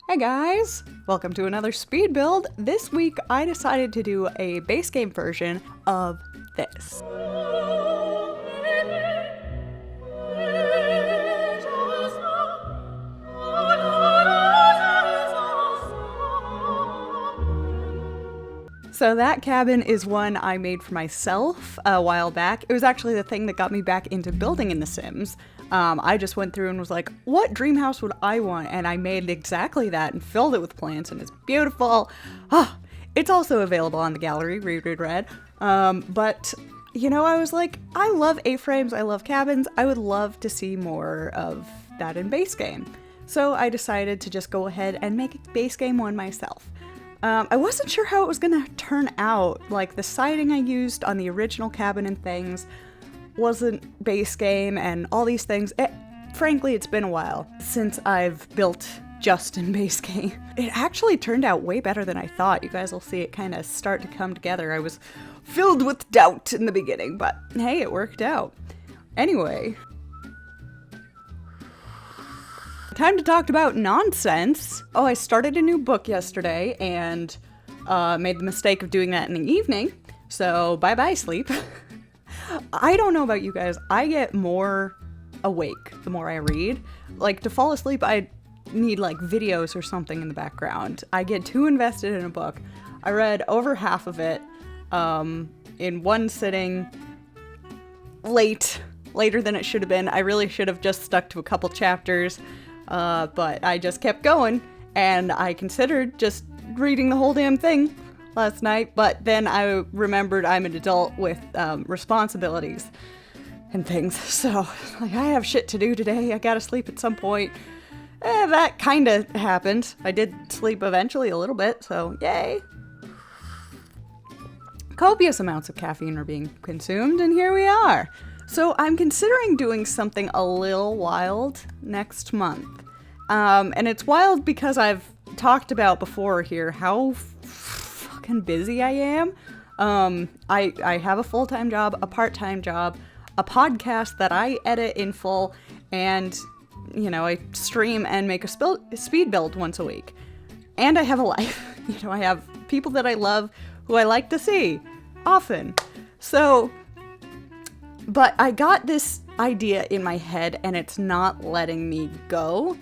Hey guys! Welcome to another speed build. This week I decided to do a base game version of this. So that cabin is one I made for myself a while back. It was actually the thing that got me back into building in The Sims. I just went through and was like, what dream house would I want? And I made exactly that and filled it with plants, and it's beautiful. It's also available on the gallery, read. But, you know, I was like, I love A-frames, I love cabins, I would love to see more of that in base game. So I decided to just go ahead and make a base game one myself. I wasn't sure how it was gonna turn out. Like, the siding I used on the original cabin and things wasn't base game and all these things. Frankly, it's been a while since I've built just in base game. It actually turned out way better than I thought. You guys will see it kind of start to come together. I was filled with doubt in the beginning, but hey, it worked out. Anyway, time to talk about nonsense. Oh, I started a new book yesterday and made the mistake of doing that in the evening. So bye-bye sleep. I don't know about you guys. I get more awake the more I read. Like, to fall asleep, I need like videos or something in the background. I get too invested in a book. I read over half of it in one sitting, later than it should have been. I really should have just stuck to a couple chapters. But I just kept going, and I considered just reading the whole damn thing last night, but then I remembered I'm an adult with responsibilities and things, so like, I have shit to do today, I gotta sleep at some point. That kinda happened. I did sleep eventually a little bit, so yay. Copious amounts of caffeine are being consumed, and here we are. So I'm considering doing something a little wild next month. And it's wild because I've talked about before here how fucking busy I am. I have a full-time job, a part-time job, a podcast that I edit in full, and, you know, I stream and make a speed build once a week. And I have a life. You know, I have people that I love who I like to see often. So, but I got this idea in my head and it's not letting me go.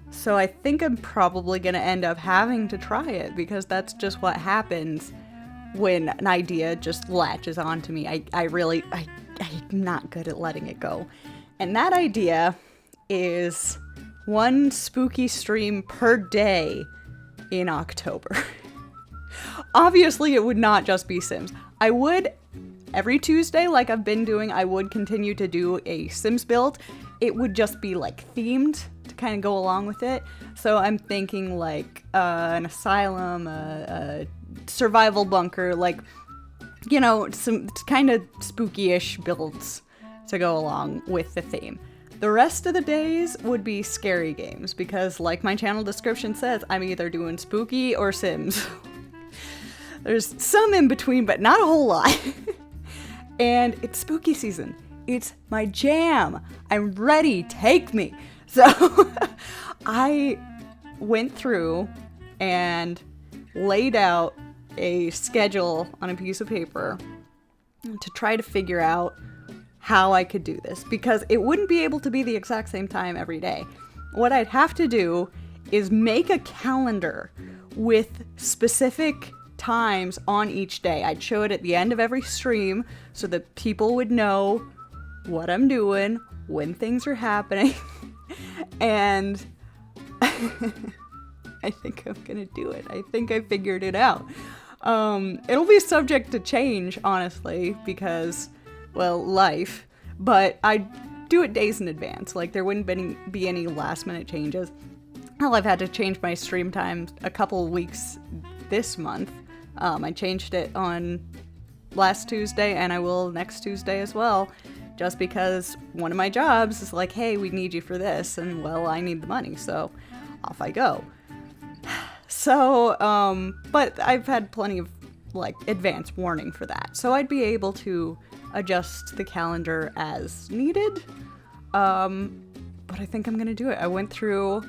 So I think I'm probably going to end up having to try it, because that's just what happens when an idea just latches onto me. I'm not good at letting it go. And that idea is one spooky stream per day in October. Obviously, it would not just be Sims. I would, every Tuesday, like I've been doing, I would continue to do a Sims build. It would just be like themed to kind of go along with it. So I'm thinking like an asylum, a survival bunker, like, you know, some kind of spooky-ish builds to go along with the theme. The rest of the days would be scary games, because like my channel description says, I'm either doing spooky or Sims. There's some in between, but not a whole lot. And it's spooky season. It's my jam. I'm ready. Take me. So I went through and laid out a schedule on a piece of paper to try to figure out how I could do this, because it wouldn't be able to be the exact same time every day. What I'd have to do is make a calendar with specific times on each day. I'd show it at the end of every stream so that people would know what I'm doing, when things are happening, and I think I'm gonna do it. I think I figured it out. It'll be subject to change, honestly, because, well, life, but I do it days in advance. Like, there wouldn't be any last minute changes. Hell, I've had to change my stream time a couple weeks this month. I changed it on last Tuesday, and I will next Tuesday as well, just because one of my jobs is like, hey, we need you for this, and, well, I need the money, so off I go. So, but I've had plenty of, like, advance warning for that, so I'd be able to adjust the calendar as needed, but I think I'm gonna do it. I went through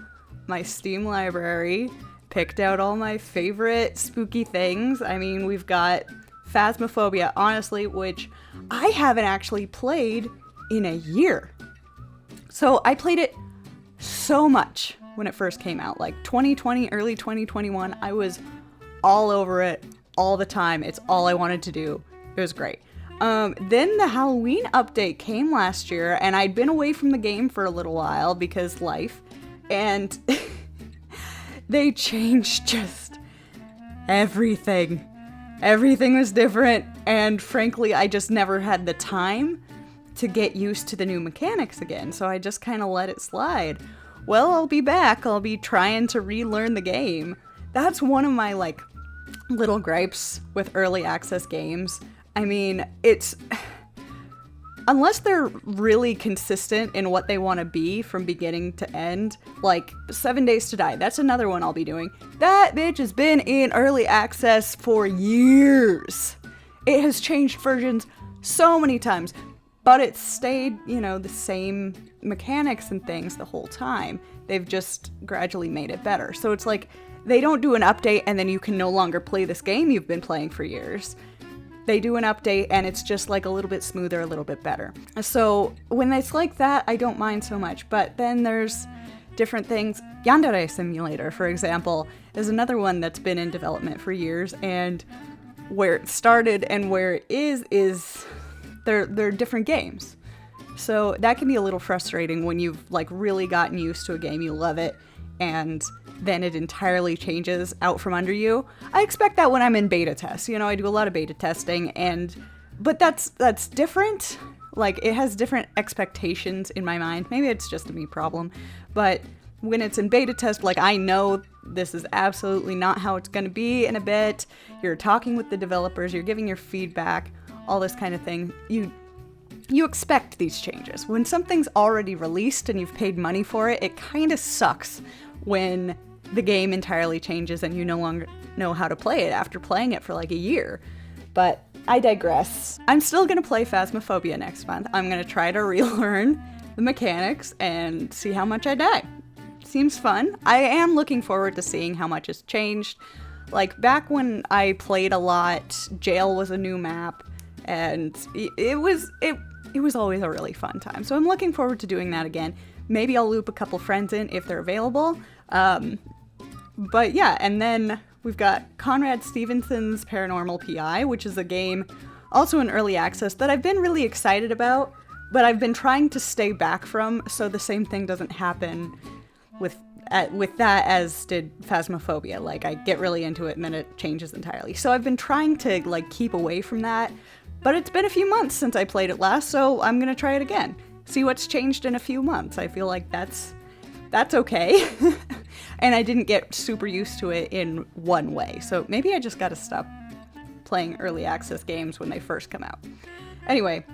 my Steam library, picked out all my favorite spooky things. I mean, we've got Phasmophobia, honestly, which I haven't actually played in a year. So I played it so much when it first came out, like 2020, early 2021. I was all over it all the time. It's all I wanted to do. It was great. Then the Halloween update came last year, and I'd been away from the game for a little while because life, and they changed just everything. Everything was different, and frankly, I just never had the time to get used to the new mechanics again, so I just kind of let it slide. Well, I'll be back. I'll be trying to relearn the game. That's one of my, like, little gripes with early access games. I mean, it's... unless they're really consistent in what they want to be from beginning to end, like 7 Days to Die, that's another one I'll be doing. That bitch has been in early access for years. It has changed versions so many times, but it's stayed, you know, the same mechanics and things the whole time. They've just gradually made it better. So it's like, they don't do an update and then you can no longer play this game you've been playing for years. They do an update and it's just like a little bit smoother, a little bit better. So when it's like that, I don't mind so much. But then there's different things. Yandere Simulator, for example, is another one that's been in development for years, and where it started and where it is they're different games. So that can be a little frustrating when you've like really gotten used to a game, you love it, and then it entirely changes out from under you. I expect that when I'm in beta tests. You know, I do a lot of beta testing, but that's different. Like, it has different expectations in my mind. Maybe it's just a me problem, but when it's in beta test, like, I know this is absolutely not how it's gonna be in a bit. You're talking with the developers, you're giving your feedback, all this kind of thing. You expect these changes. When something's already released and you've paid money for it, it kind of sucks when the game entirely changes and you no longer know how to play it after playing it for like a year. But I digress. I'm still gonna play Phasmophobia next month. I'm gonna try to relearn the mechanics and see how much I die. Seems fun. I am looking forward to seeing how much has changed. Like, back when I played a lot, Jail was a new map, and it was always a really fun time. So I'm looking forward to doing that again. Maybe I'll loop a couple friends in if they're available. But yeah, and then we've got Conrad Stevenson's Paranormal PI, which is a game also in early access that I've been really excited about, but I've been trying to stay back from, so the same thing doesn't happen with that as did Phasmophobia. Like, I get really into it and then it changes entirely. So I've been trying to like keep away from that, but it's been a few months since I played it last, so I'm gonna try it again. See what's changed in a few months. I feel like that's okay. And I didn't get super used to it in one way. So maybe I just gotta stop playing early access games when they first come out. Anyway,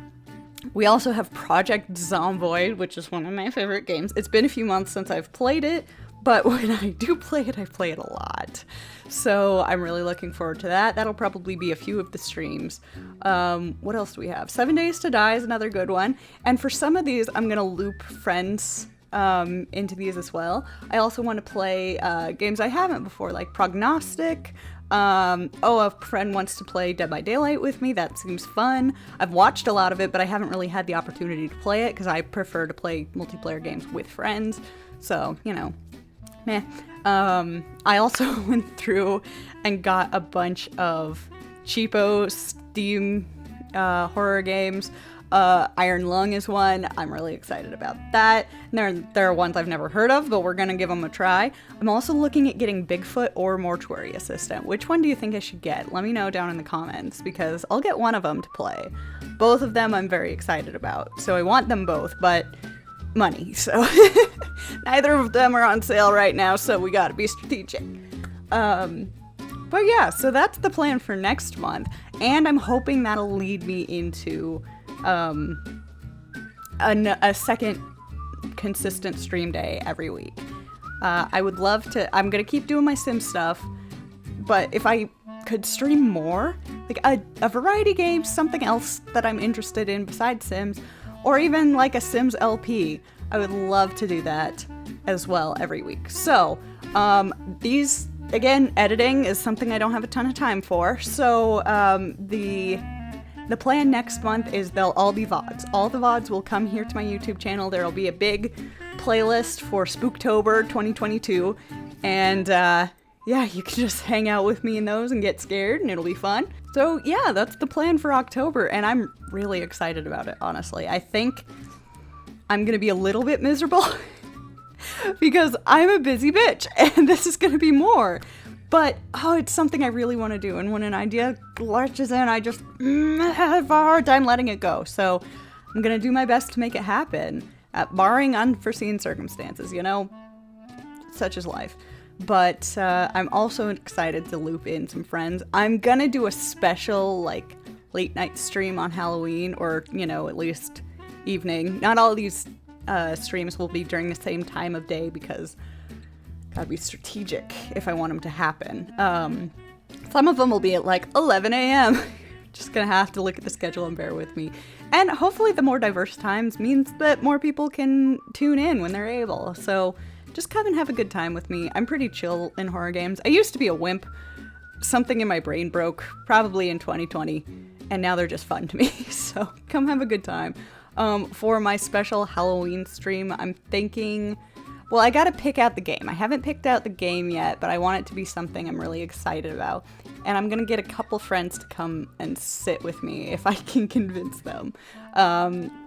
we also have Project Zomboid, which is one of my favorite games. It's been a few months since I've played it, but when I do play it, I play it a lot. So I'm really looking forward to that. That'll probably be a few of the streams. What else do we have? 7 Days to Die is another good one. And for some of these, I'm gonna loop friends into these as well. I also want to play games I haven't before, like Prognostic. A friend wants to play Dead by Daylight with me. That seems fun. I've watched a lot of it, but I haven't really had the opportunity to play it because I prefer to play multiplayer games with friends. So, you know, meh. I also went through and got a bunch of cheapo Steam horror games. Iron Lung is one. I'm really excited about that. And there are ones I've never heard of, but we're gonna give them a try. I'm also looking at getting Bigfoot or Mortuary Assistant. Which one do you think I should get? Let me know down in the comments, because I'll get one of them to play. Both of them I'm very excited about. So I want them both, but money. So neither of them are on sale right now, so we gotta be strategic. But yeah, so that's the plan for next month. And I'm hoping that'll lead me into a second consistent stream day every week. I would love to. I'm gonna keep doing my Sims stuff, but if I could stream more, like a variety game, something else that I'm interested in besides Sims, or even like a Sims LP, I would love to do that. as well every week. So these, again, editing is something I don't have a ton of time for. So the plan next month is they'll all be VODs. All the VODs will come here to my YouTube channel. There'll be a big playlist for Spooktober 2022. And yeah, you can just hang out with me in those and get scared, and it'll be fun. So yeah, that's the plan for October, and I'm really excited about it, honestly. I think I'm gonna be a little bit miserable because I'm a busy bitch, and this is gonna be more. But, oh, it's something I really want to do, and when an idea lurches in, I just have a hard time letting it go. So I'm gonna do my best to make it happen, barring unforeseen circumstances, you know? Such is life. But I'm also excited to loop in some friends. I'm gonna do a special, like, late night stream on Halloween, or, you know, at least evening. Not all of these streams will be during the same time of day, because gotta be strategic if I want them to happen. Some of them will be at like 11 a.m. Just gonna have to look at the schedule and bear with me. And hopefully the more diverse times means that more people can tune in when they're able. So just come and have a good time with me. I'm pretty chill in horror games. I used to be a wimp. Something in my brain broke, probably in 2020, and now they're just fun to me. So come have a good time. For my special Halloween stream, I'm thinking, well, I gotta pick out the game. I haven't picked out the game yet, but I want it to be something I'm really excited about. And I'm gonna get a couple friends to come and sit with me if I can convince them.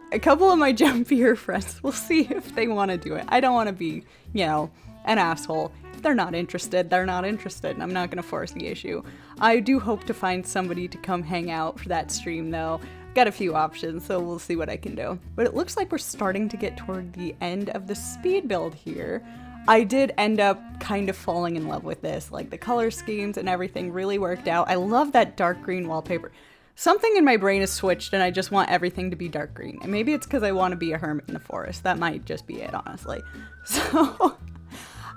A couple of my jumpier friends, we'll see if they want to do it. I don't want to be, you know, an asshole. If they're not interested, they're not interested, and I'm not going to force the issue. I do hope to find somebody to come hang out for that stream, though. Got a few options, so we'll see what I can do. But it looks like we're starting to get toward the end of the speed build here. I did end up kind of falling in love with this. Like, the color schemes and everything really worked out. I love that dark green wallpaper. Something in my brain is switched, and I just want everything to be dark green. And maybe it's because I want to be a hermit in the forest. That might just be it, honestly. So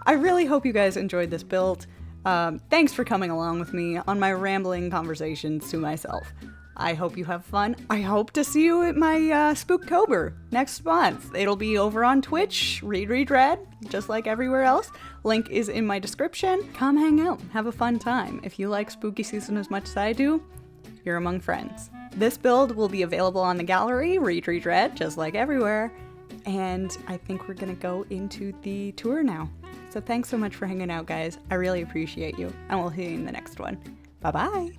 I really hope you guys enjoyed this build. Thanks for coming along with me on my rambling conversations to myself. I hope you have fun. I hope to see you at my Spooktober next month. It'll be over on Twitch, Read Red, just like everywhere else. Link is in my description. Come hang out, have a fun time. If you like spooky season as much as I do, you're among friends. This build will be available on the gallery, Read Red, just like everywhere. And I think we're gonna go into the tour now. So thanks so much for hanging out, guys. I really appreciate you, and we'll see you in the next one. Bye-bye.